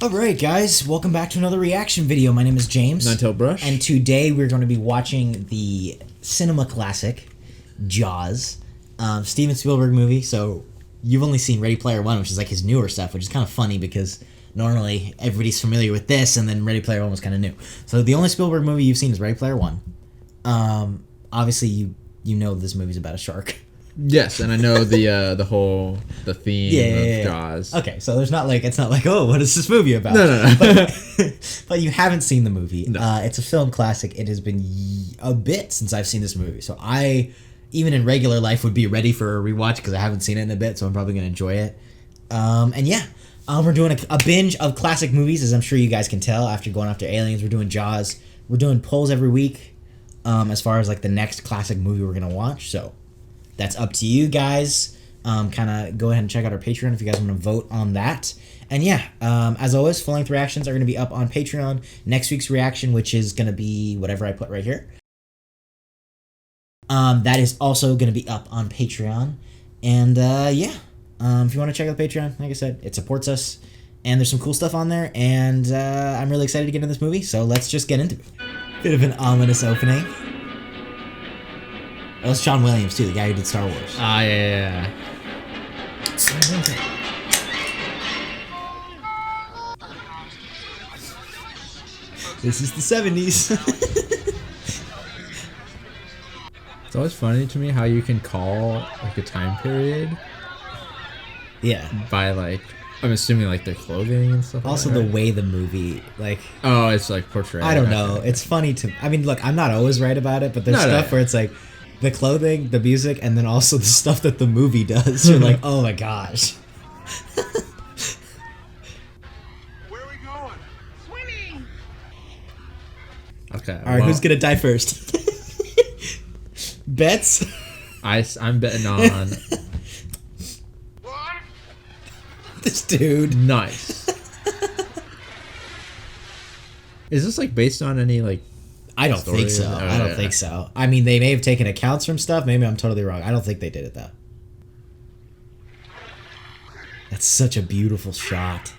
Alright guys, welcome back to another reaction video. My name is James. Ninetailedbrush. And today we're going to be watching the cinema classic, Jaws. Steven Spielberg movie, so you've only seen Ready Player One, which is like his newer stuff, which is kind of funny because normally everybody's familiar with this and then Ready Player One was kind of new. So the only Spielberg movie you've seen is Ready Player One. Obviously you know this movie's about a shark. Yes, and I know the theme of Jaws. Okay, so it's not like, oh, what is this movie about? No. But you haven't seen the movie. No. It's a film classic. It has been a bit since I've seen this movie. So I, even in regular life, would be ready for a rewatch because I haven't seen it in a bit, so I'm probably going to enjoy it. We're doing a binge of classic movies, as I'm sure you guys can tell after going after Aliens. We're doing Jaws. We're doing polls every week as far as like the next classic movie we're going to watch. So that's up to you guys. Kind of go ahead and check out our Patreon if you guys want to vote on that. And as always, full-length reactions are going to be up on Patreon. Next week's reaction, which is going to be whatever I put right here, that is also going to be up on Patreon. And if you want to check out the Patreon, like I said, it supports us. And there's some cool stuff on there. And I'm really excited to get into this movie. So let's just get into it. Bit of an ominous opening. That was John Williams, too, the guy who did Star Wars. Ah, yeah. This is the 70s. It's always funny to me how you can call like a time period. Yeah. By like, I'm assuming like their clothing and stuff. Also, like that, the way the movie, like. Oh, it's like portrayed. I don't know. It's funny to. I mean, look, I'm not always right about it, but there's stuff where it's like the clothing, the music, and then also the stuff that the movie does. You're like, oh my gosh. Where are we going? Swimming. Okay. All right, who's gonna die first? Bets. I'm betting on What? This dude. Nice. Is this like based on any like? I don't think so. I don't think so. I mean, they may have taken accounts from stuff. Maybe I'm totally wrong. I don't think they did it, though. That's such a beautiful shot.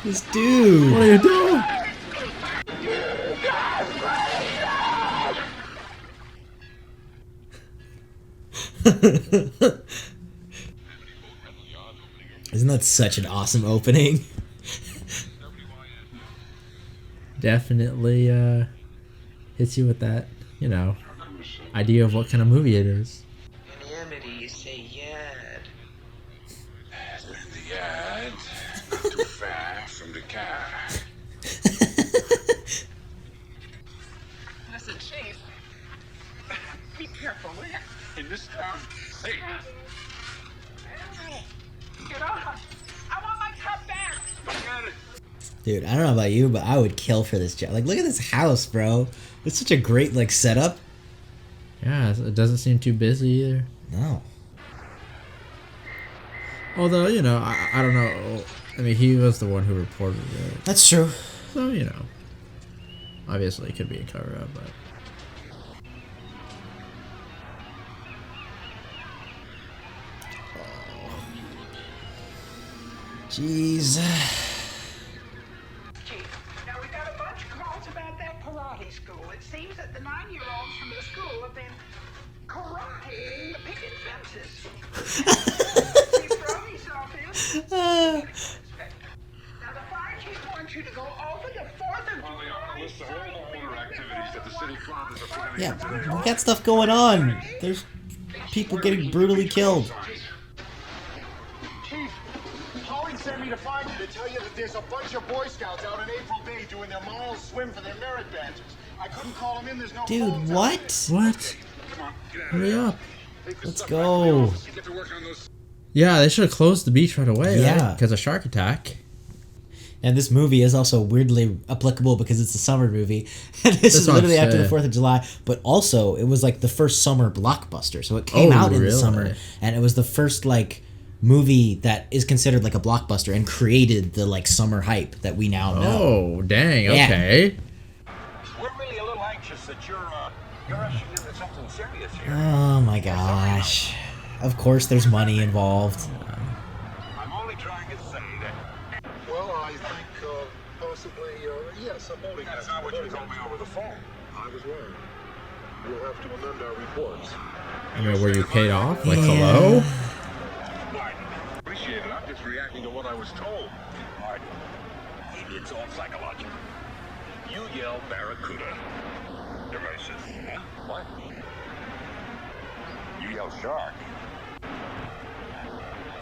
This dude. What are you doing? Isn't that such an awesome opening? Definitely hits you with that, idea of what kind of movie it is. In Amity, you say yad. In the yard, not too far from the car. Listen, Chief. Be careful, will you? In this town, hey, Get off. I want my cup back. forget it. Dude, I don't know about you, but I would kill for this job. Like, look at this house, bro. It's such a great, like, setup. Yeah, it doesn't seem too busy either. No. Although, I don't know. I mean, he was the one who reported it. That's true. So, obviously it could be a cover-up, but... Jeez. Chief, now we got a bunch of calls about that karate school. It seems that the 9-year-olds from the school have been karateing the picket fences. Chief Brony's office. Now the fire chief wants you to go over the 4th of July. List the homeowner activities that the city fathers are planning. Yeah, we got stuff going on. There's people getting brutally killed. Chief, Holly sent me to find you to tell you that there's a bunch of Boy Scouts out in April Bay doing their mile swim for their merit badges. I couldn't call them in, there's no Dude, phones out what? What? Come on, get out of Hurry here. up. Take the Let's stuff go. back to the office and get to work on those. Yeah, they should have closed the beach right away, Yeah. Because of shark attack. And this movie is also weirdly applicable because it's a summer movie. And this is literally after the 4th of July. But also, it was like the first summer blockbuster. So it came out in the summer. And it was the first, like, movie that is considered like a blockbuster and created the like summer hype that we now know. Oh, dang. Yeah. Okay. We're really a little anxious that you're rushing into something serious here. Oh my gosh. Of course there's money involved. I'm only trying to say that. Well, I think possibly, yes, a boating That's not what you told me over the phone. I was wrong. We'll have to amend our reports. I mean, were you paid off? Like, hello? Martin, appreciate it. I'm just reacting to what I was told. Martin, it's all psychological. You yell Barracuda. Derisive. Huh? What? You yell shark.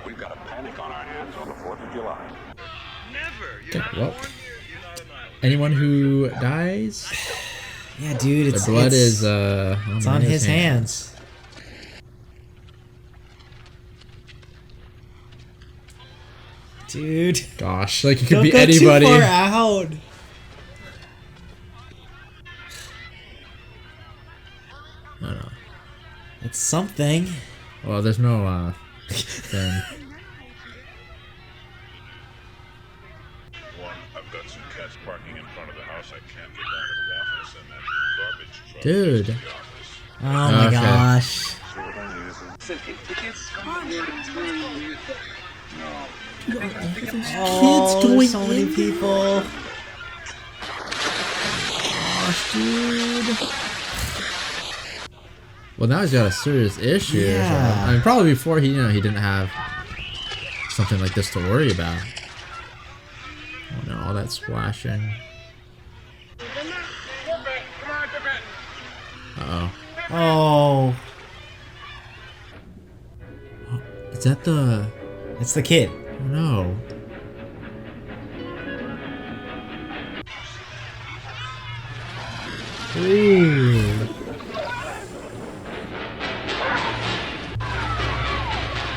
We've got a panic on our hands on the 4th of July. Never. You're Okay, well, anyone who dies, Yeah, dude, the it's blood is it's on his hands. Dude, Gosh, like it could don't be go anybody. too far out. I don't know. It's something. Well, there's no thing. One, I've got some cats parking in front of the house. I can't get down to the office, and that garbage truck Dude. is to the office. Oh my Okay. gosh. Oh, going there's so many in. people. Gosh, dude. Well, now he's got a serious issue. Yeah. I mean, probably before he didn't have something like this to worry about. Oh no, all that splashing. Uh-oh. Oh, Is that the... it's the kid. Oh no. Ooh.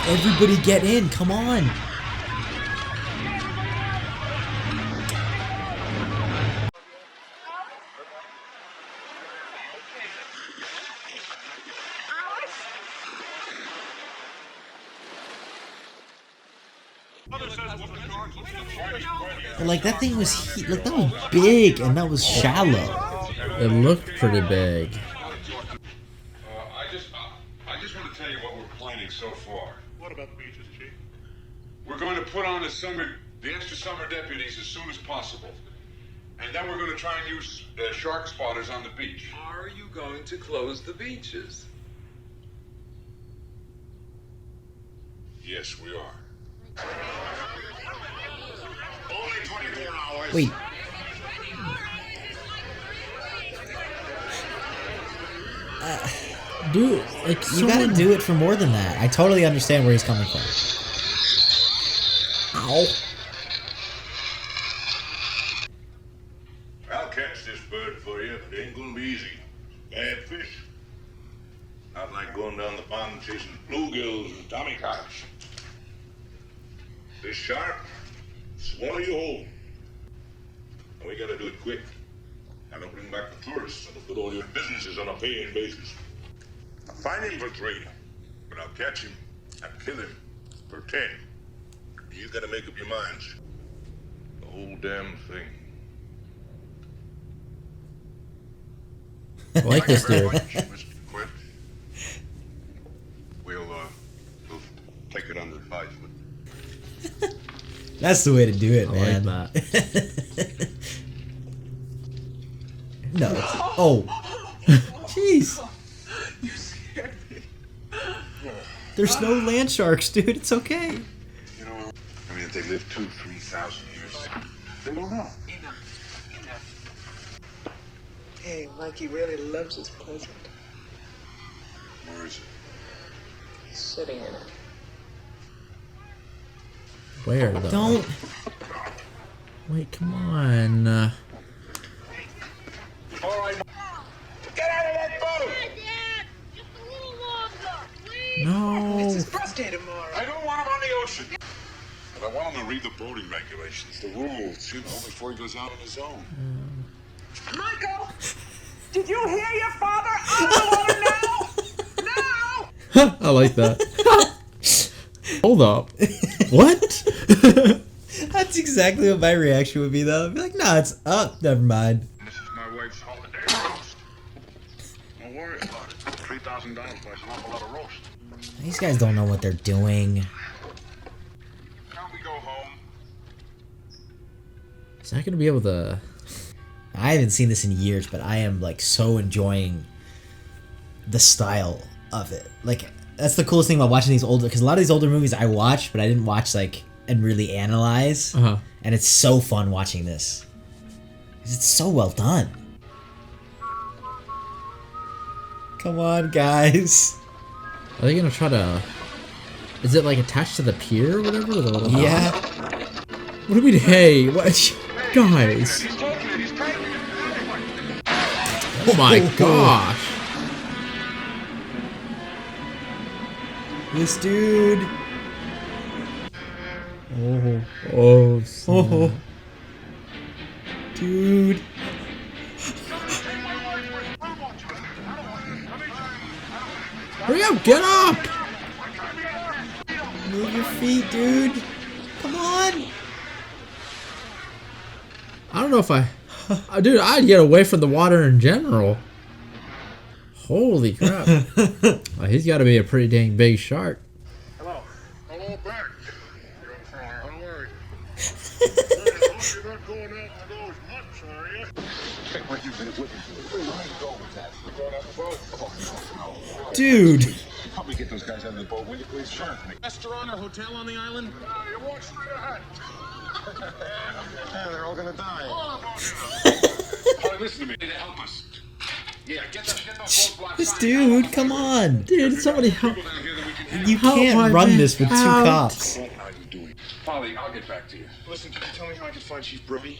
Everybody get in, come on. But like that thing was like that was big and that was shallow. It looked pretty big. I just want to tell you what we're planning so far. What about the beaches, Chief? We're going to put on the extra summer deputies as soon as possible. And then we're going to try and use shark spotters on the beach. Are you going to close the beaches? Yes, we are. Only 24 hours. Wait. Dude, like, You gotta do it for more than that. I totally understand where he's coming from. Ow. I'll catch this bird for you, but it ain't gonna be easy. Bad fish. Not like going down the pond chasing bluegills and tommycocks. This shark, swallow you whole. And we gotta do it quick. And don't bring back the tourists that'll put all your businesses on a paying basis. I'll find him for 3, but I'll catch him and kill him for 10. You gotta make up your minds. The whole damn thing. I like this dude. Mr. Quint. We'll take it under advisement. That's the way to do it, I man. like that. No. Oh. Jeez. You scared me. There's no land sharks, dude. It's okay. You know, I mean, if they live 2,000-3,000 years, they don't know. Hey, Mikey really loves his present. Where is it? He's sitting in it. Where though? Don't. Wait, come on. All right. Get out of that boat! Dad, just a little longer, please. No. It's his birthday tomorrow. I don't want him on the ocean. But I want him to read the boating regulations, the rules, you know, before he goes out on his own. Michael, did you hear your father? I want to know. Now. I like that. Hold up. What? That's exactly what my reaction would be, though. I'd be like, no, it's up. Never mind. This is my wife's holiday roast. Don't worry about it. $3,000 buys an awful lot of roast. These guys don't know what they're doing. Now we go home. Is that gonna be able to? I haven't seen this in years, but I am like so enjoying the style of it. Like, that's the coolest thing about watching these older, because a lot of these older movies I watched, but I didn't watch like and really analyze. And it's so fun watching this. 'Cause it's so well done. Come on, guys. Are they gonna try to? Is it like attached to the pier or whatever? The little Yeah. What do we mean? Hey, what, guys? He's taking it. He's taking it. Oh my gosh! This dude. Oh, Oh. Dude. hurry up! Get up! Move your feet, dude. Come on. I don't know if dude, I'd get away from the water in general. Holy crap! Well, he's got to be a pretty dang big shark. Hello. Hello back. Don't worry. You're not going out to those nuts, are you? What you been with me? Where you go with that? We're going out the boat. Dude. Help me get those guys out of the boat, will you please? Sure. Restaurant or hotel on the island? You walk straight ahead. Yeah, they're all gonna die. Oh, listen to me. They help us. Yeah, get those boat This dude, come on. Dude, somebody help! You Help can't my run man this with two out. cops. How you doing? Polly, I'll get back to you. Listen, can you tell me how I can find Chief Brody?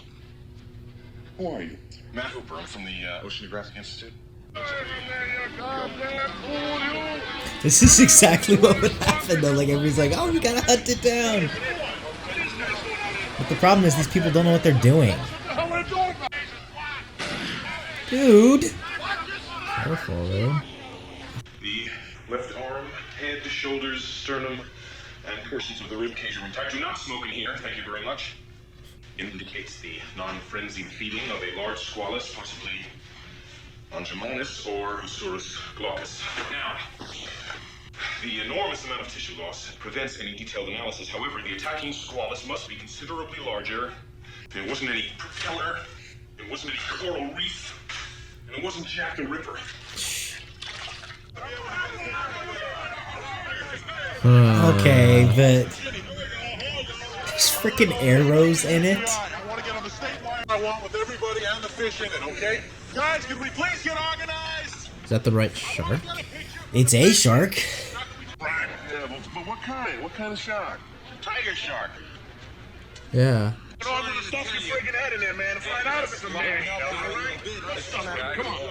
Who are you? Matt Hooper. I'm from the Oceanographic Institute. This is exactly what would happen, though. Like, everybody's like, oh, we gotta hunt it down. But the problem is these people don't know what they're doing. Dude. Careful, though. The left arm, head, shoulders, sternum, and portions of the rib cage are intact. Do not smoke in here. Thank you very much. Indicates the non-frenzied feeding of a large squalus, possibly Angemonis or Usurus glaucus. Now, the enormous amount of tissue loss prevents any detailed analysis. However, the attacking squalus must be considerably larger. There wasn't any propeller, there wasn't any coral reef, and it wasn't Jack the Ripper. Okay, but there's freaking arrows in it. I want to get on the state line. I want with everybody and the fish in it, okay? Guys, can we please get organized? Is that the right shark? It's a shark. Right, devils. But what kind? What kind of shark? Tiger shark. Yeah. Get on with the stuff your friggin' head in there, man, and find out if it's a man. Come on.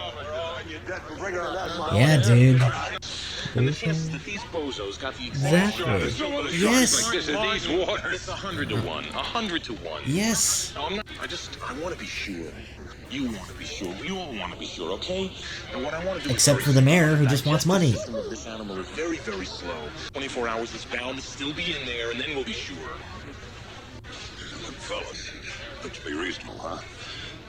Yeah, dude. And the chances that these bozos got the Exactly. Yes. like this in these waters. It's 100 to 1. 100 to 1. Yes. No, I'm not. I want to be sure. You want to be sure. We all want to be sure, okay? And what I want to do Except for the mayor, who just wants money. The system of this animal is very, very slow. 24 hours is bound to still be in there, and then we'll be sure. Look, fellas, let's be reasonable, huh?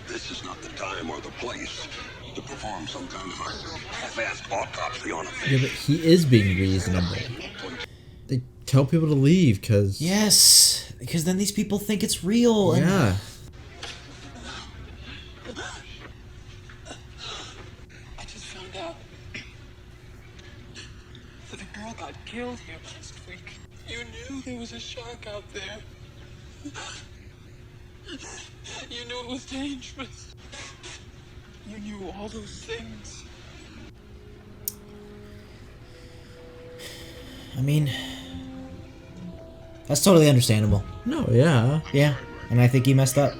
This is not the time or the place to perform some kind of a half-assed autopsy on a fish. Yeah, but he is being reasonable. They tell people to leave because Yes, because then these people think it's real. And yeah. I just found out that a girl got killed here last week. You knew there was a shark out there. You knew it was dangerous. You knew all those things. I mean, that's totally understandable. No, yeah. Yeah, and I think he messed up.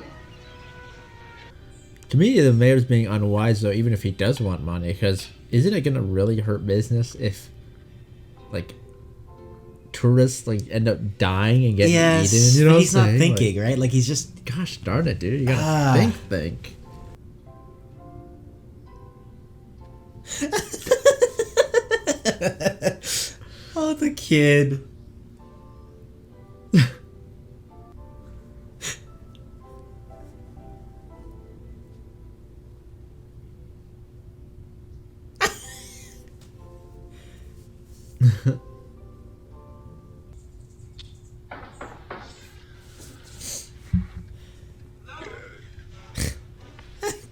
To me, the mayor's being unwise though, even if he does want money, because isn't it gonna really hurt business if, like, tourists like end up dying and getting Yes, eaten? You know but what he's I'm not saying? thinking, right? Like, he's just... Gosh darn it, dude! You gotta think. Oh, the kid.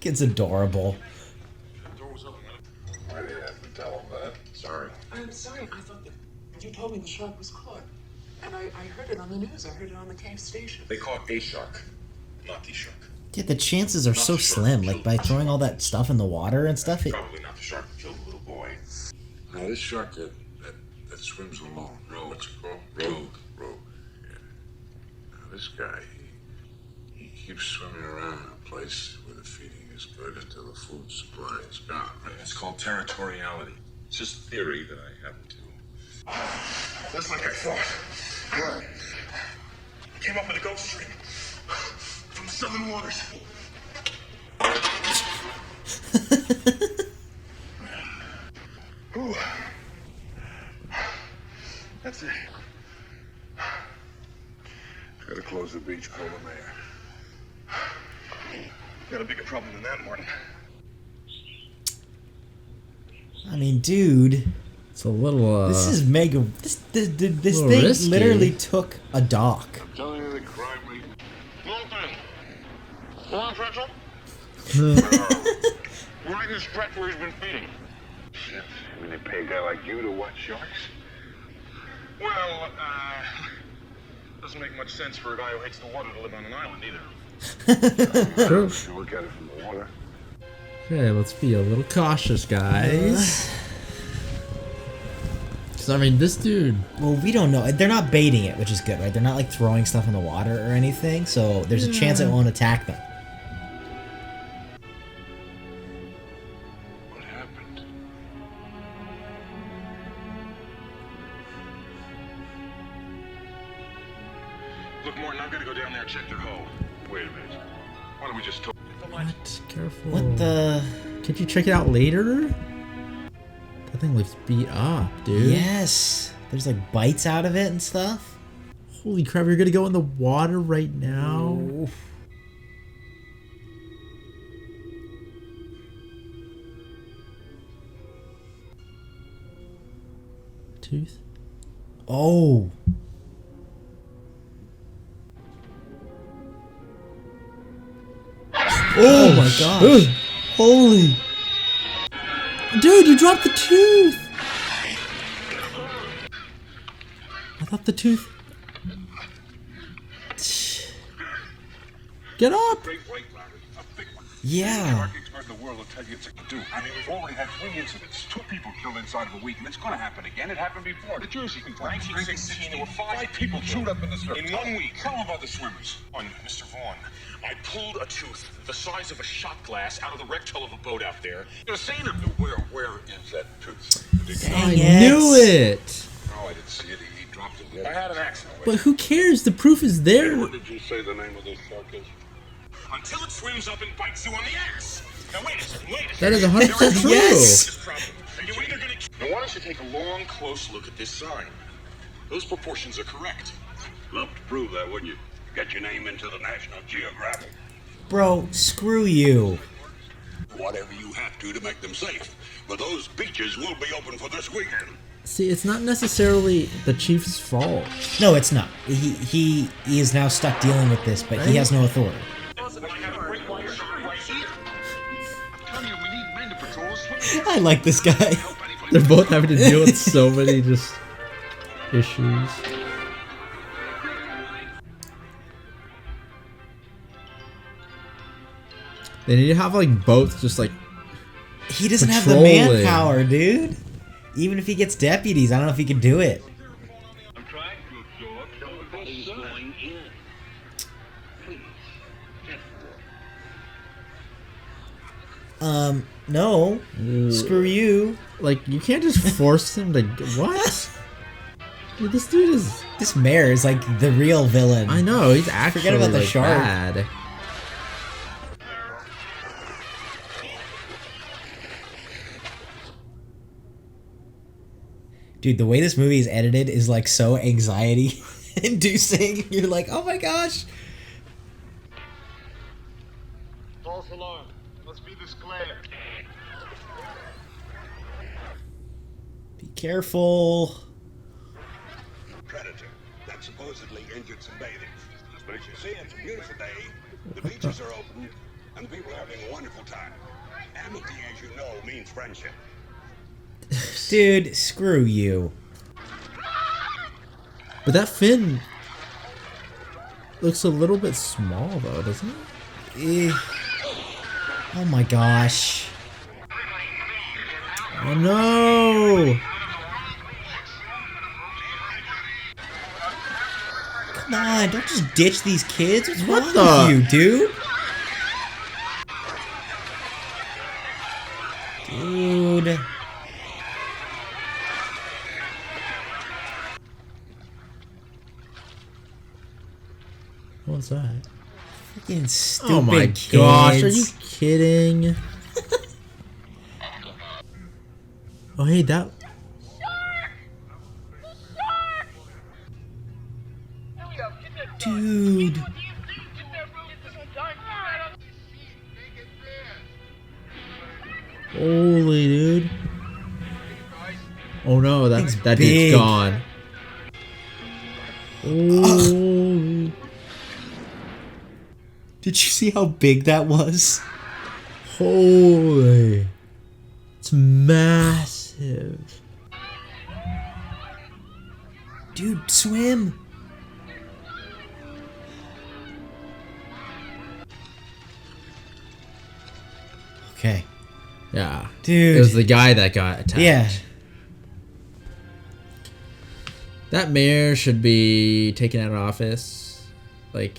It's adorable. Why do you have to tell him that? Sorry. I'm sorry. I thought that you told me the shark was caught. And I heard it on the news. I heard it on the cave station. They caught a shark, not the shark. Yeah, the chances are so slim. Like, by throwing all that stuff in the water and stuff, it... Probably not the shark that killed the little boy. Now, this shark that swims alone. What's it called? Rogue. Yeah. Now, this guy, he keeps swimming around in a place where the feeding is good until the food supply is gone. Right? It's called territoriality. It's just a theory that I happen to... Just like I thought. Came up with a Gulf Stream from the southern waters. Ooh. That's it. Gotta close the beach, call the mayor. Got a bigger problem than that, Martin. I mean, dude... It's a little, This is mega... This thing risky. literally took a dock. I'm telling you, the crime rate... Wrong thing. Wrong pretzel? Right in the stretch where he's been feeding. Shit. I mean, they pay a guy like you to watch sharks? Well, doesn't make much sense for a guy who hates the water to live on an island either. True. You look at it from the water. Okay, let's be a little cautious, guys. Because, I mean, this dude... Well, we don't know. They're not baiting it, which is good, right? They're not, like, throwing stuff in the water or anything, so there's a chance it won't attack them. What happened? Look, Martin, I'm gonna go down there and check their hull. Wait a minute. Why don't we just talk? What? Careful. What the... Can't you check it out later? That thing looks beat up, dude. Yes! There's, like, bites out of it and stuff. Holy crap, you're gonna go in the water right now? Oof. Tooth? Oh! Oh my gosh! Holy! Dude, you dropped the tooth! I thought the tooth... Get up! Great white ladder, a big one. Yeah! Shark expert in the world will tell you it's a do. I mean, we've already had 3 incidents. 2 people killed inside of a week, and it's gonna happen again. It happened before. The Jersey complaint. 1916, there were 5 people chewed up in the surf. In 1 week. Tell them about the swimmers. Mr. Vaughn, I pulled a tooth the size of a shot glass out of the wrecked hull of a boat out there. You've seen him. Where is that tooth? Dang I it. knew it! Oh, I didn't see it. He dropped it. I had an accident. But who cares? The proof is there. What did you say the name of this shark is? Until it swims up and bites you on the ass. Now wait a second, That is 100% true. Yes. You're either gonna... Now why don't you take a long, close look at this sign? Those proportions are correct. Love to prove that, wouldn't you? Get your name into the National Geographic. Bro, screw you. Whatever you have to make them safe. But those beaches will be open for this weekend. See, it's not necessarily the Chief's fault. No, it's not. He is now stuck dealing with this, but he has no authority. I like this guy. They're both having to deal with so many just issues. They need to have like both just like He doesn't have the patrolling. manpower, dude. Even if he gets deputies, I don't know if he can do it. I'm trying to absorb some of this going in. Please, No. Screw you. like you can't just force him to what? Dude, this dude is This mayor is like the real villain. I know, he's actually Forget about the like, shark. bad. Dude, the way this movie is edited is like so anxiety inducing. You're like, oh my gosh. False alarm. Must be this glare. Be careful. predator that supposedly injured some bathers. But as you see, it's a beautiful day. The beaches are open, and people are having a wonderful time. Amity, as you know, means friendship. Dude, screw you. But that fin looks a little bit small, though, doesn't it? Oh my gosh. Oh no! Come on, don't just ditch these kids. What's What wrong the- with you, dude? Dude. What was that? Freaking stupid Oh my kids. gosh, are you kidding? Oh hey, that... Dude. Holy dude. Oh no, that big. dude's gone. Oh. Did you see how big that was? Holy. It's massive. Dude, swim. Okay. Yeah. Dude. It was the guy that got attacked. Yeah. That mayor should be taken out of office. Like,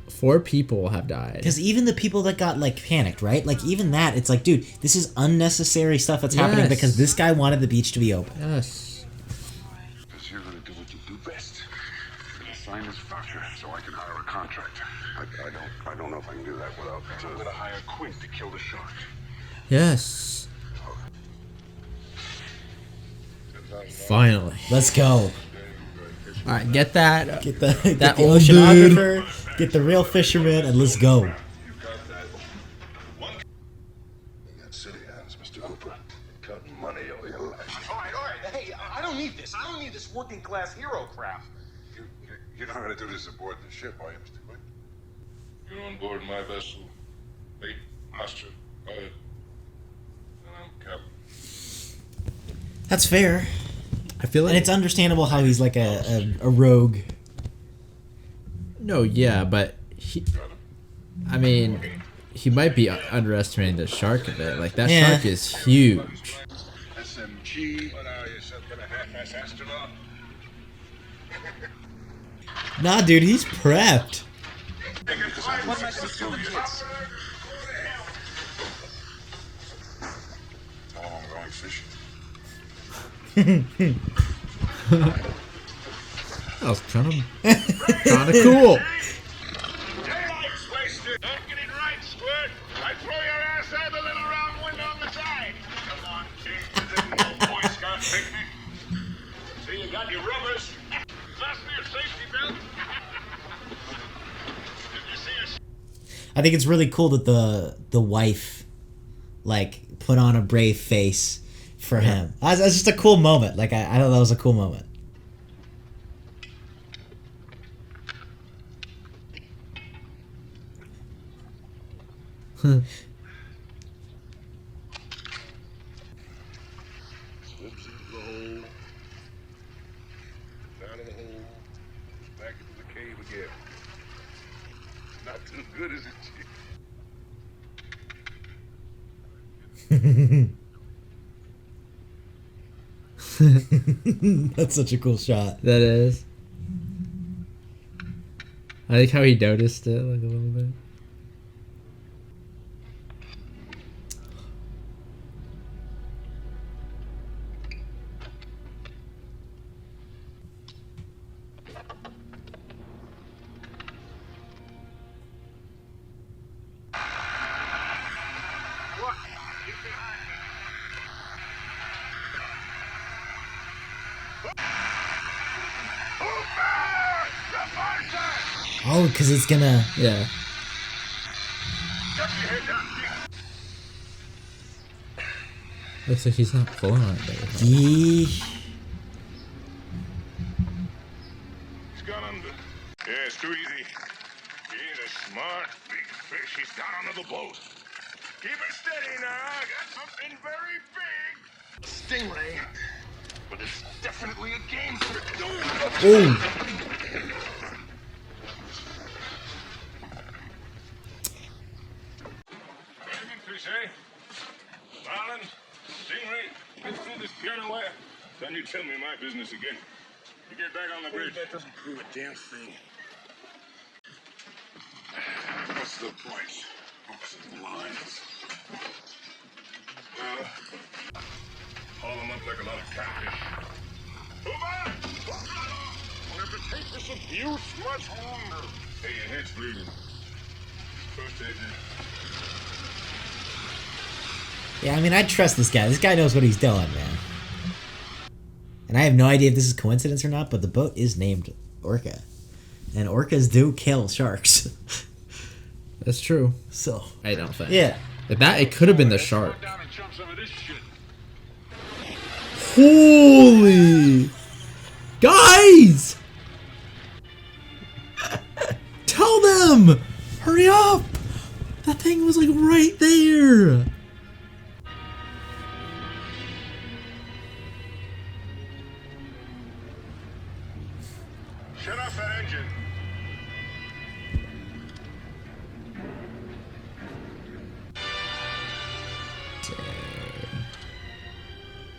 4 people have died. Because even the people that got, like, panicked, right? Like, even that, it's like, dude, this is unnecessary stuff that's happening Yes. because this guy wanted the beach to be open. Yes. Because you're going to do what you do best. You're going to sign this voucher so I can hire a contractor. I don't know if I can do that without... I'm going to hire Quint to kill the shark. Yes. Finally. Let's go. Alright, get that. Get the That the old oceanographer, get the real fisherman, and let's go. You got city hands, Mr. Hooper. Counting money all your life. All right. Hey, I don't need this. I don't need this working class hero crap. You're not going to do this aboard the ship, are you, Mr. Quint? You're on board my vessel, late master, pilot, and I'm captain. That's fair. I feel like... And it's understandable how he's like a rogue. No, yeah, but he... I mean, he might be underestimating the shark a bit. Like, that Yeah. shark is huge. SMG. What are you, some kind of half-ass astronaut? Nah, dude, he's prepped. What am I going to do with kids? Tell them I'm going fishing. That was kind of cool. Daylight's wasted. Don't get it right, Squirt. I throw your ass out the little round window on the side. Come on, King. This isn't no Boy Scout picnic. See, you got your rubbers. Fasten your safety belt. Did you see a I think it's really cool that the wife, like, put on a brave face for him. That's just a cool moment. Like, I thought that was a cool moment. Slips into the hole. Down in the hole. Back into the cave again. It's not too good, is it, Chief? That's such a cool shot. That is. I like how he noticed it, like, a little bit. Oh, because it's gonna... Yeah. Looks like he's not pulling on it very hard. Yeesh. too easy. He's a smart, big fish. He's down under the boat. Keep it steady now. I got something very big. Stingray, but it's definitely a game fish. Ooh. Anything fish, eh? Marlin, stingray, get through this piano wire. Then you tell me my business again. You get back on the bridge. That doesn't prove a damn thing. What's the point? Opposite lines. Well, haul them up like a lot of catfish. Move on! We'll have to take this abuse much longer. Hey, your head's bleeding. First aid now. Yeah, I mean, I trust this guy. This guy knows what he's doing, man. And I have no idea if this is coincidence or not, but the boat is named Orca. And orcas do kill sharks. That's true. So, I don't think. yeah. It could have been the shark. Down and chump some of this shit. Holy guys! Tell them! Hurry up! That thing was like right there. Shut off that engine.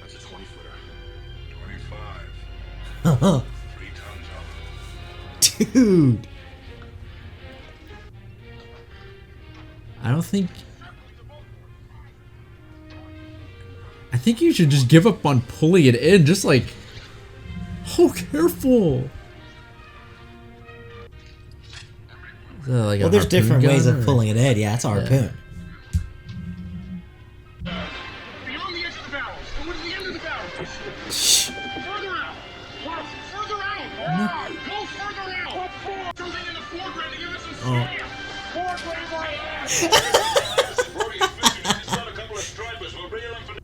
That's a 20-footer. 25. 3 tons of it. Dude. I think you should just give up on pulling it in. Just like, oh, careful. Is that like a Well, there's harpoon different ways gun, of or- pulling it in. Yeah, it's a harpoon. Beyond the edge of the barrel. Towards the end of the barrel. Further out. Further out. Go further out. Something in the foreground to give us some scare. Foreground my ass. Brody is fishing. He just got a couple of stripers. We'll bring him in for the...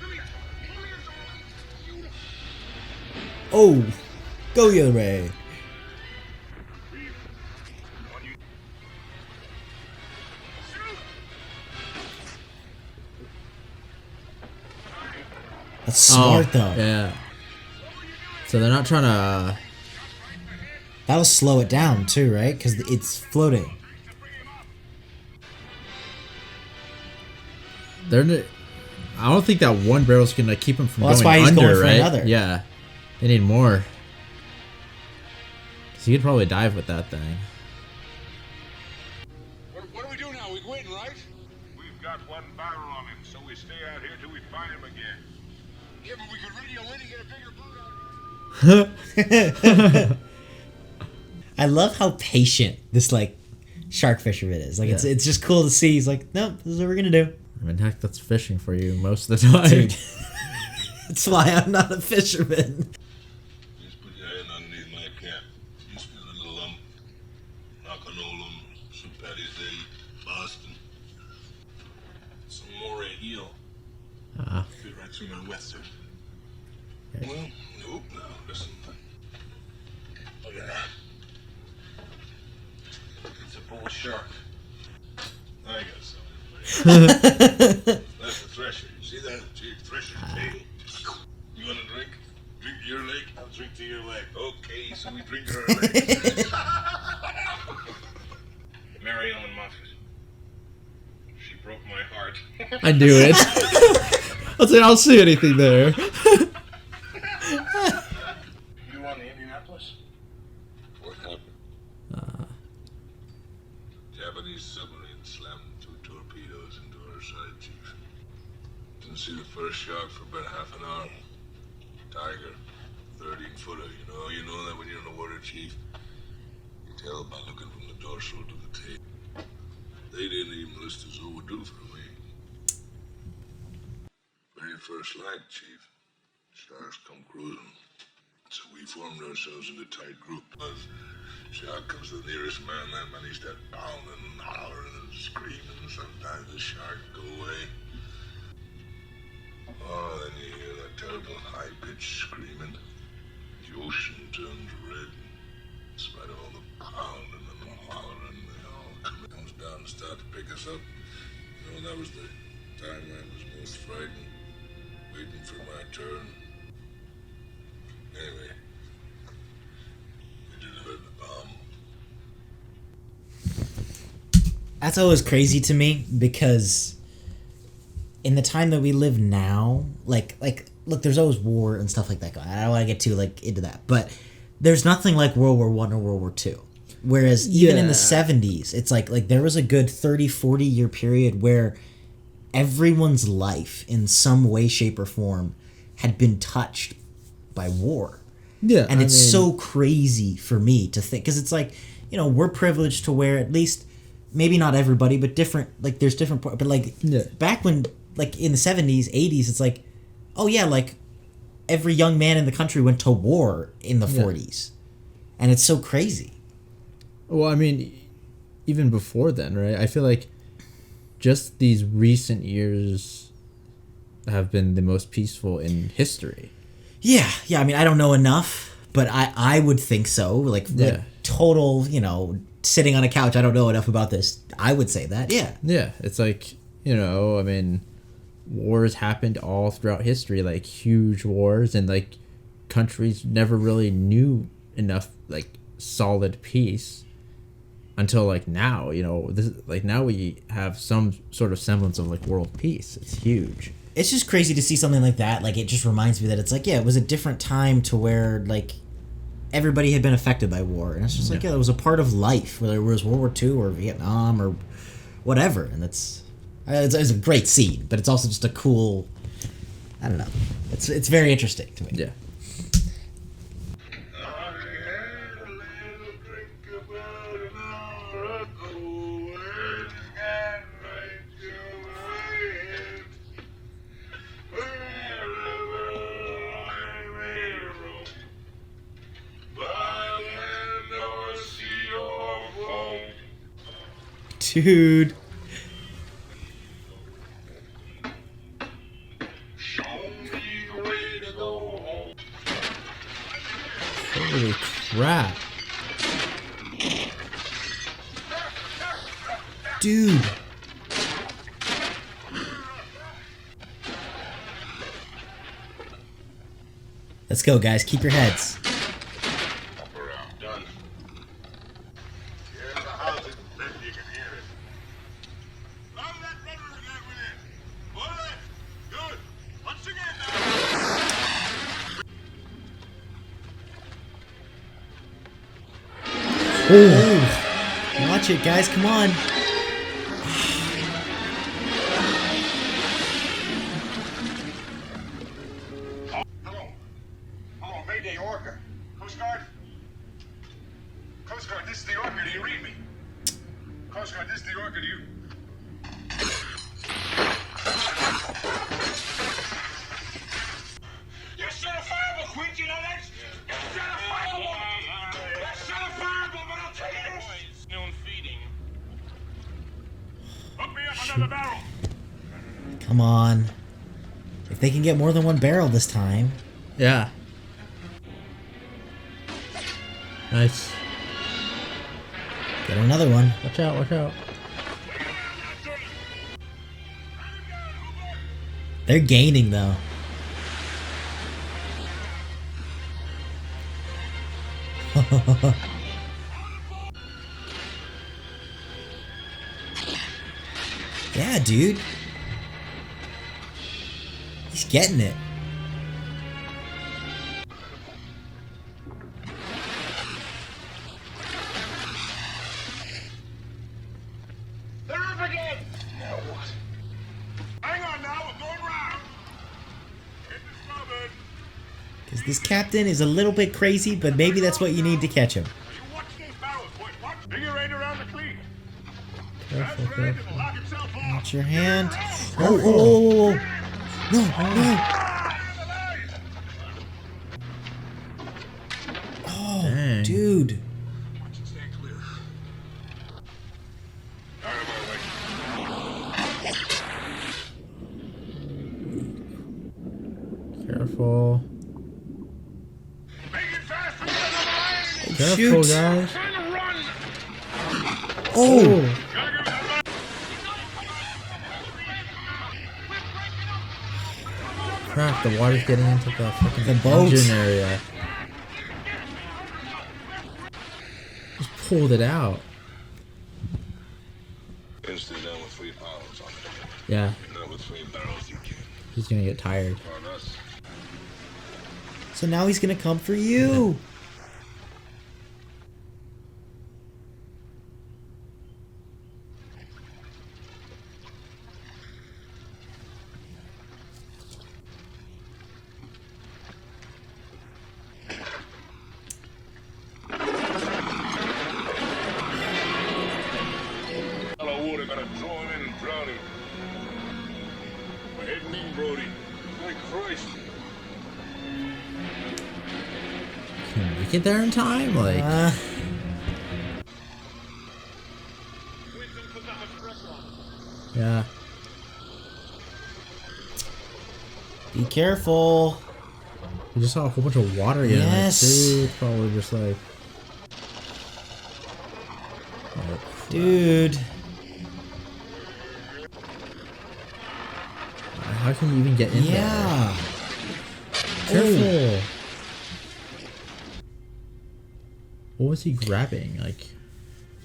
Oh, go your way. That's smart though. Yeah. So they're not trying to. That'll slow it down too, right? Because it's floating. I don't think that one barrel's gonna keep him from Well, that's going why he's under, going for right? another. Yeah. They need more. Cause he could probably dive with that thing. What do we do now? We win, right? We've got one barrel on him, so we stay out here till we find him again. Yeah, but we could radio in and get a bigger boat out of it. I love how patient this like shark fisherman is. Like Yeah. it's just cool to see. He's like, no, this is what we're gonna do. I mean, heck, that's fishing for you most of the time. Dude. That's why I'm not a fisherman. Just put your hand underneath my cap. You feel a little lump. Knock-on-Olum, St. Patty's Day, Boston. Some moray eel. Fit right through my wetsuit. Well, nope, now, listen. Look at that. It's a bull shark. I got something. That's the thresher. You see that? Gee, thresher tail. You want a drink? Drink to your leg? I'll drink to your leg. Okay, so we drink her leg. Mary Ellen Moffat. She broke my heart. I knew it. I was like, I don't see anything there. You won the Indianapolis? What happened? Japanese submarine slammed 2 torpedoes into our side, Chief. Didn't see the first shark for about half an hour. Tiger, 13-footer. You know that when you're in the water, Chief. You tell by looking from the dorsal to the tail. They didn't even list as overdue for me. Very first light, Chief. Sharks come cruising. So we formed ourselves into tight group. Shark comes to the nearest man, that man he starts pounding and hollering and screaming. Sometimes the shark go away. Oh, then you hear that terrible high-pitched screaming. The ocean turns red in spite of all the pounding and the gonna start to pick us up. You know, that was the time I was most frightened, waiting for my turn. Anyway, we delivered the bomb. That's always crazy to me because in the time that we live now, like look, there's always war and stuff like that going on. I don't want to get too like into that, but there's nothing like World War I or World War II. Whereas even in the 70s, it's like there was a good 30, 40 year period where everyone's life in some way, shape, or form had been touched by war. Yeah. And it's so crazy for me to think, because it's like, you know, we're privileged to where at least, maybe not everybody, but different, like there's different, but like back when, like in the 70s, 80s, it's like, oh yeah, like every young man in the country went to war in the 40s. And it's so crazy. Well, I mean, even before then, right? I feel like just these recent years have been the most peaceful in history. Yeah. I mean, I don't know enough, but I would think so. Like total, you know, sitting on a couch, I don't know enough about this. I would say that, yeah. Yeah, it's like, you know, I mean, wars happened all throughout history, like huge wars, and like countries never really knew enough like solid peace until like now, you know, this like now we have some sort of semblance of like world peace. It's huge. It's just crazy to see something like that. Like, it just reminds me that it's like, yeah, it was a different time to where like everybody had been affected by war, and it's just like, yeah, it was a part of life, whether it was World War II or Vietnam or whatever. And it's a great scene, but it's also just a cool, I don't know, it's very interesting to me. Yeah. Dude. Holy crap. Dude. Let's go, guys. Keep your heads. Oh, watch it, guys. Come on. Hello, Mayday, Orca. Coast Guard? Coast Guard, this is the Orca. Do you read me? Coast Guard, this is the Orca. Do you... You're certifiable, Quint. You know that? You're certifiable. You're certifiable, but I'll tell you this. Noon feeding. Hook me up another barrel. Come on. If they can get more than one barrel this time. Yeah. Nice. Get another one. Watch out, watch out. They're gaining, though. Yeah, dude. He's getting it. They're up again. Now what? Hang on now, we're going round. Hit the starboard. Because this captain is a little bit crazy, but maybe that's what you need to catch him. You watch these barrels, boy. Watch. Bring your right around the cleat. Careful, That's right. careful. It'll lock itself off. Watch your hand. Oh. No, no. Oh, Dang. dude. Watch it stay clear. Out of my way. Careful. Make it fast. We're gonna line. Careful, Shoot. guys. Trying to run. Oh. Gotta get that crap, the water's getting into the fucking The boat. engine area. Just pulled it out. Instantly down with 3 pounds on it. Yeah, Not with 3 barrels, you can. he's gonna get tired. On us. So now he's gonna come for you. Hello, water, gotta throw him in and drown him. We're heading in, Brody. My Christ. Can we make it there in time? Like, yeah. Be careful. We just saw a whole bunch of water getting Yes. It's probably just like, Dude. how can you even get in there? Yeah. Careful. What was he grabbing? Like,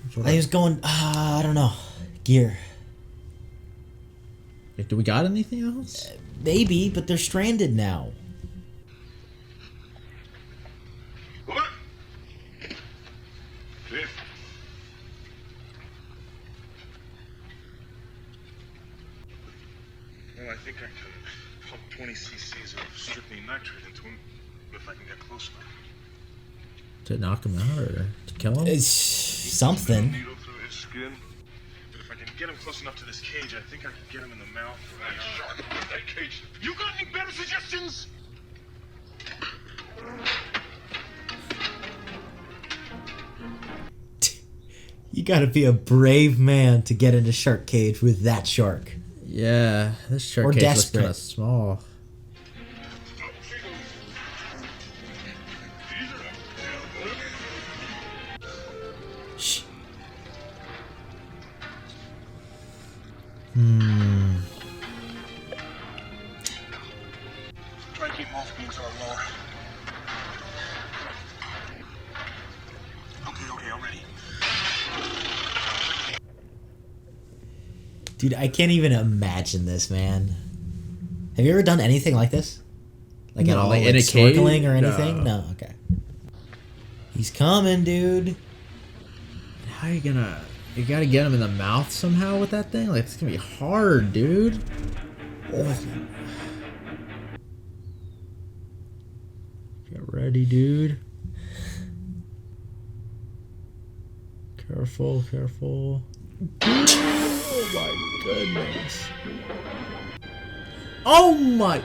some sort He of- was going, I don't know. Gear. like, do we got anything else? Maybe, but they're stranded now. What? Cliff. Well, I think I can pump 20 cc's of strychnine nitrate into him if I can get close enough. To knock him out or to kill him? It's something. Needle through his skin. But if I can get him close enough to this cage, I think I can get him in the mouth. That shark, put that cage. You got any better suggestions? You gotta be a brave man to get into shark cage with that shark. Yeah, this shark Or cage looks desperate. kind of small. Shh. Try to keep most beams on lower. Okay, I'm ready. Dude, I can't even imagine this, man. Have you ever done anything like this? Like at No, all? like Like in a cave? snorkeling or anything? No. No, okay. He's coming, dude. How are you gonna... You gotta get him in the mouth somehow with that thing? Like, it's gonna be hard, dude. Get ready, dude. Careful, careful. Oh my goodness. Oh my...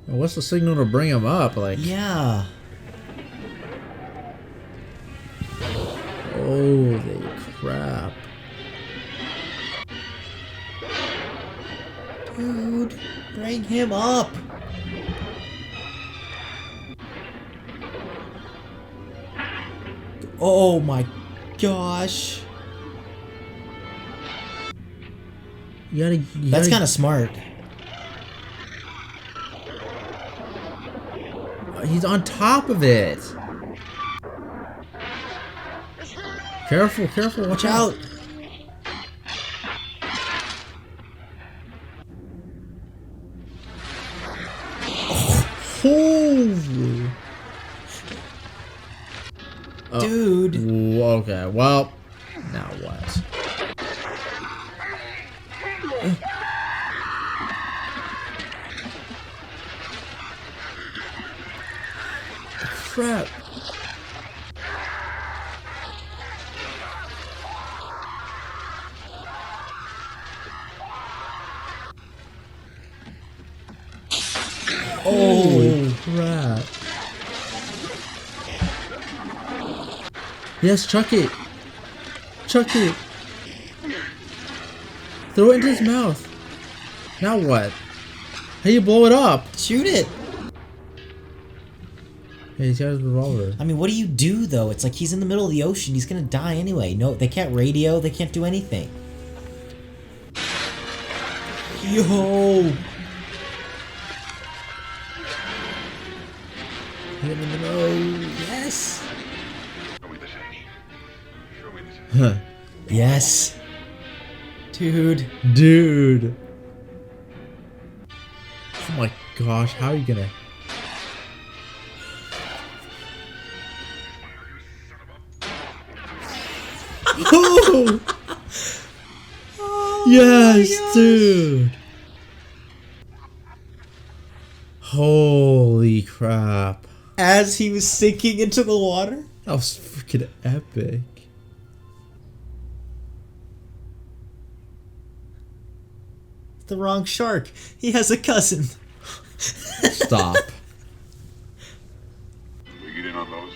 What's the signal to bring him up? Like, Yeah. holy crap. Dude, bring him up. Oh my gosh. You That's kind of smart. He's on top of it. Careful, careful, watch out. Holy. Dude. Ooh, okay, well, now what? Crap. Holy crap. Yes, chuck it. Chuck it. Throw it into his mouth. Now what? How do you blow it up? Shoot it. Hey, he's got his revolver. I mean, what do you do, though? It's like he's in the middle of the ocean. He's gonna die anyway. No, they can't radio. They can't do anything. Yo! Hit him in the nose. Yes! Show me the thing. Show me the thing. Huh. Yes! Dude. Dude. Oh my gosh, how are you gonna... Oh! Yes, dude. Holy crap. As he was sinking into the water? That was freaking epic. The wrong shark. He has a cousin. Stop. We get in on those.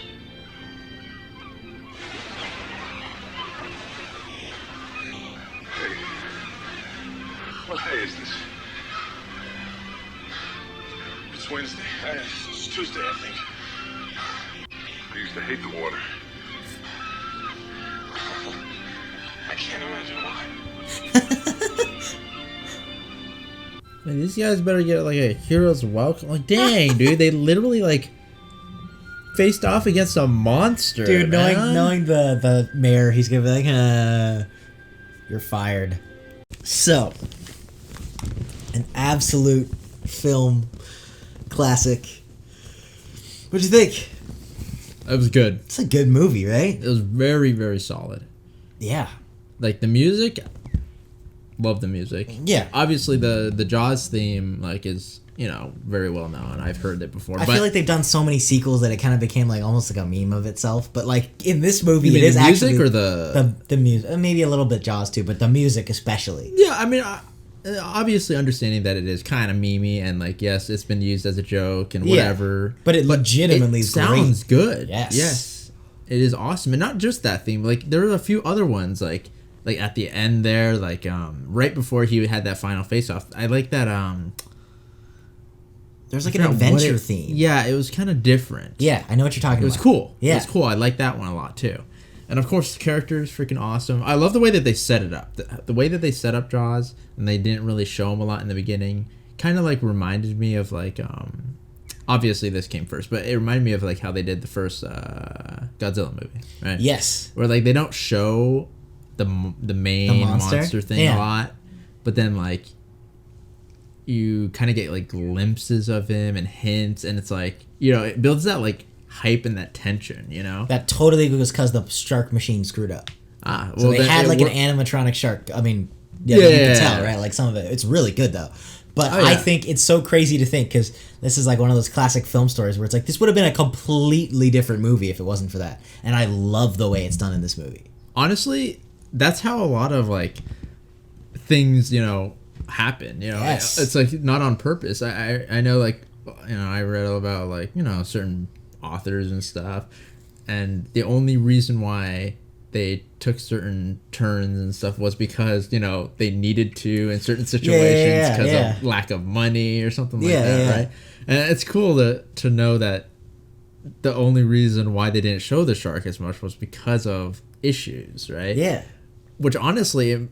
Hey. What day is this? It's Wednesday. It's Tuesday, I think. I used to hate the water. I can't imagine why. Man, these guys better get like a hero's welcome. Like, dang, dude, they literally like faced off against a monster. Dude, man. knowing the mayor, he's gonna be like, you're fired. So, an absolute film classic. What'd you think? It was good. It's a good movie, right? It was very, very solid. Yeah. Like the music, love the music. Yeah. Obviously, the Jaws theme like is, you know, very well known. I've heard it before. I feel like they've done so many sequels that it kind of became like almost like a meme of itself. But like in this movie, it is the music actually or the music, maybe a little bit Jaws too, but the music especially. Yeah, I mean, obviously understanding that it is kind of memey and like yes, it's been used as a joke and whatever. But it legitimately sounds good. Yes. Yes, it is awesome, and not just that theme. Like there are a few other ones like at the end there, like right before he had that final face off. I like that. There's like an adventure theme. Yeah, it was kind of different. Yeah, I know what you're talking about. It was cool. Yeah. It was cool. I like that one a lot too. And of course, the character is freaking awesome. I love the way that they set it up. The way that they set up Jaws, and they didn't really show him a lot in the beginning, kind of like reminded me of like, obviously this came first, but it reminded me of like how they did the first Godzilla movie, right? Yes. Where like they don't show the main monster thing a lot, but then like you kind of get like glimpses of him and hints, and it's like, you know, it builds that like hype and that tension, you know. That totally was because the shark machine screwed up. Well, So they had like an animatronic shark. I mean, you can tell, right? Like some of it, it's really good though. But I think it's so crazy to think, because this is like one of those classic film stories where it's like this would have been a completely different movie if it wasn't for that. And I love the way it's done in this movie. Honestly, that's how a lot of like things, you know, happen. You know, Yes. It's like not on purpose. I know, like, you know, I read about like, you know, certain authors and stuff, and the only reason why they took certain turns and stuff was because, you know, they needed to in certain situations because of lack of money or something like that, right? And it's cool to know that the only reason why they didn't show the shark as much was because of issues, right? Yeah. Which honestly,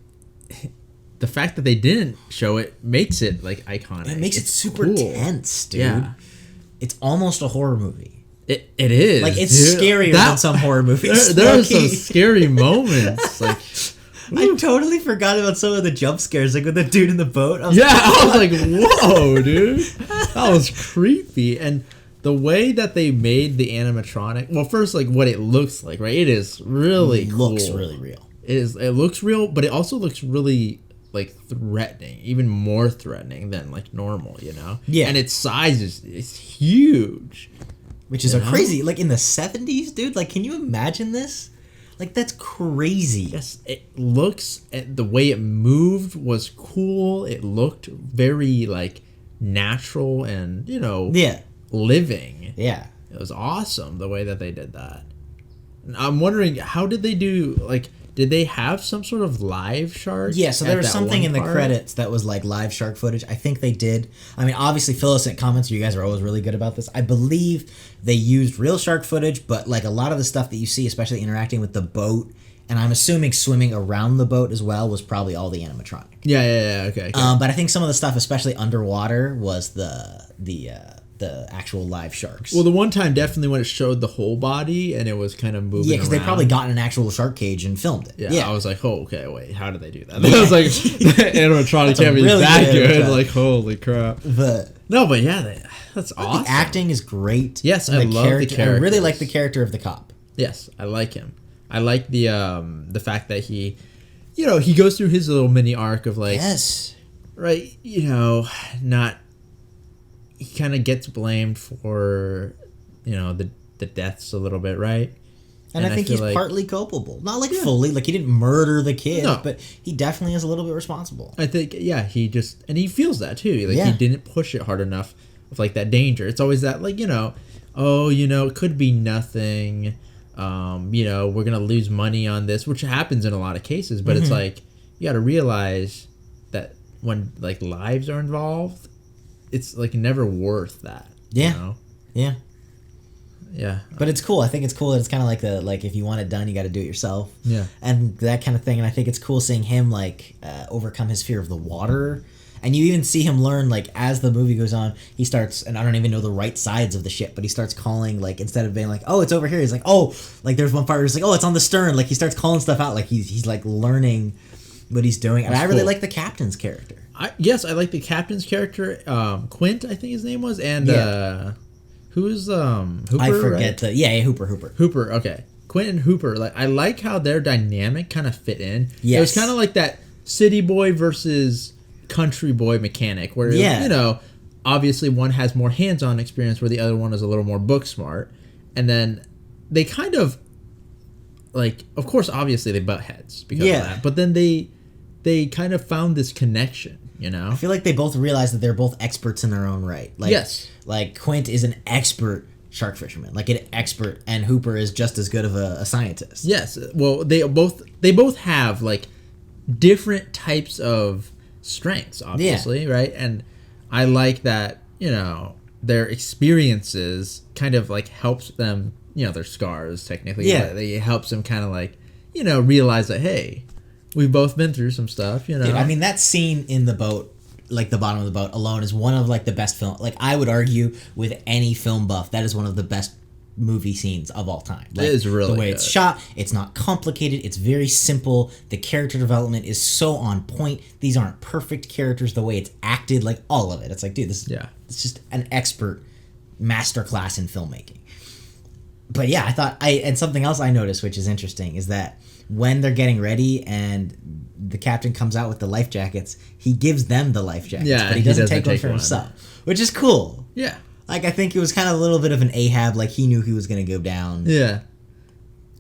the fact that they didn't show it makes it like iconic. It makes it super tense, dude. Yeah. It's almost a horror movie. It is. Like, it's scarier than some horror movies. There are some scary moments. Like, I totally forgot about some of the jump scares, like with the dude in the boat. I was like, whoa, dude. That was creepy. And the way that they made the animatronic, well, first, like, what it looks like, right? It is really cool. Looks really real. It looks real, but it also looks really, like, threatening. Even more threatening than, like, normal, you know? Yeah. And its size is huge. Which is crazy. Like, in the 70s, dude? Like, can you imagine this? Like, that's crazy. Yes, it looks, the way it moved was cool. It looked very, like, natural and, you know, living. Yeah. It was awesome the way that they did that. I'm wondering, how did they do, like, did they have some sort of live shark? Yeah, so there was something in the credits that was like live shark footage. I think they did. I mean, obviously, fill us in comments. You guys are always really good about this. I believe they used real shark footage, but like a lot of the stuff that you see, especially interacting with the boat and I'm assuming swimming around the boat as well was probably all the animatronic. Yeah. Okay. But I think some of the stuff, especially underwater, was the actual live sharks. Well, the one time definitely when it showed the whole body and it was kind of moving. Yeah, because they around. probably got in an actual shark cage and filmed it. Yeah, I was like, oh, okay, wait, how did they do that? I was like, animatronic can't be really that good good. animatronic. Like, holy crap. But Yeah, that's awesome. the acting is great. Yes, I love the character. I really like the character of the cop. Yes, I like him. I like the fact that he, he goes through his little mini arc of like, Yes. right, he kind of gets blamed for, the deaths a little bit, right? And I think he's partly culpable. Not like fully, like he didn't murder the kid, No. but he definitely is a little bit responsible. I think, he just, and he feels that too. Like, Yeah. he didn't push it hard enough of like that danger. It's always that, like, it could be nothing. We're going to lose money on this, which happens in a lot of cases, but it's like, you got to realize that when like lives are involved, it's like never worth that. Yeah. Yeah. Yeah. But it's cool. I think it's cool that it's kind of like if you want it done, you got to do it yourself. Yeah. And that kind of thing. And I think it's cool seeing him overcome his fear of the water. And you even see him learn, like, as the movie goes on, he starts, and I don't even know the right sides of the ship, but he starts calling, like, instead of being like, oh, it's over here, he's like, oh, like, there's one part where he's like, oh, it's on the stern. Like, he starts calling stuff out. Like, he's like, leaning what he's doing. And That's I really cool. like the captain's character. I like the captain's character, Quint, I think his name was, and who's Hooper? I forget right? Hooper. Hooper, okay. Quint and Hooper, like, I like how their dynamic kind of fit in. Yes. It was kind of like that city boy versus country boy mechanic, where obviously one has more hands-on experience, where the other one is a little more book smart, and then they kind of like, of course, obviously they butt heads because of that, but then they kind of found this connection. I feel like they both realize that they're both experts in their own right. Like, yes. Like, Quint is an expert shark fisherman, like an expert, and Hooper is just as good of a scientist. Yes. Well, they both have like different types of strengths, obviously, right? And I like that, their experiences kind of like helps them, their scars technically. Yeah. But it helps them kind of like, realize that, hey, we've both been through some stuff, Dude, I mean, that scene in the boat, like the bottom of the boat alone, is one of like the best film. Like, I would argue with any film buff, that is one of the best movie scenes of all time. Like, it is really the way good. It's shot. It's not complicated. It's very simple. The character development is so on point. These aren't perfect characters. The way it's acted, like all of it. It's like, dude, it's just an expert masterclass in filmmaking. But yeah, and something else I noticed, which is interesting, is that when they're getting ready and the captain comes out with the life jackets, he gives them the life jackets, but he doesn't take one for himself, which is cool. Yeah. Like, I think it was kind of a little bit of an Ahab, like he knew he was going to go down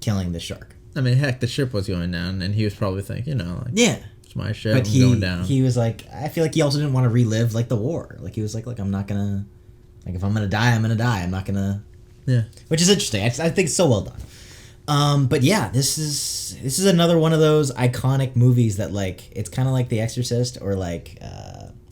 killing the shark. I mean, heck, the ship was going down, and he was probably thinking, it's my ship, but I'm going down. He was like, I feel like he also didn't want to relive, like, the war. Like, he was like, look, I'm not going to, like, if I'm going to die, I'm going to die. I'm not going to... Yeah. Which is interesting. I think it's so well done. But yeah, this is another one of those iconic movies that, like, it's kind of like The Exorcist or like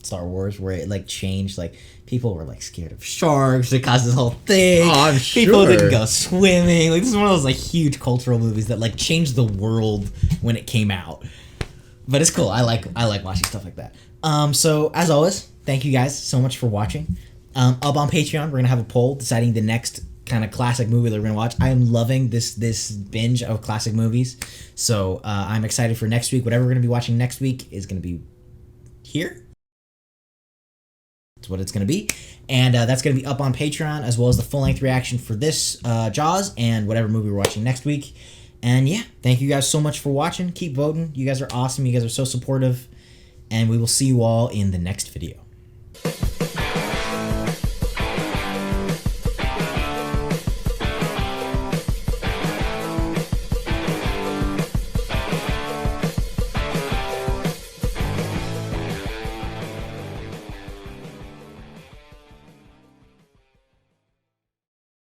Star Wars, where it like changed. Like, people were like scared of sharks. It caused this whole thing. Oh, I'm People sure. didn't go swimming. Like, this is one of those like huge cultural movies that like changed the world when it came out. But it's cool. I like watching stuff like that. So as always, thank you guys so much for watching. Up on Patreon, we're gonna have a poll deciding the next kind of classic movie that we're gonna watch. I am loving this binge of classic movies, so I'm excited for next week. Whatever we're gonna be watching next week is gonna be here. That's what it's gonna be, and that's gonna be up on Patreon, as well as the full-length reaction for this Jaws and whatever movie we're watching next week. And yeah, thank you guys so much for watching. Keep voting. You guys are awesome. You guys are so supportive, and we will see you all in the next video.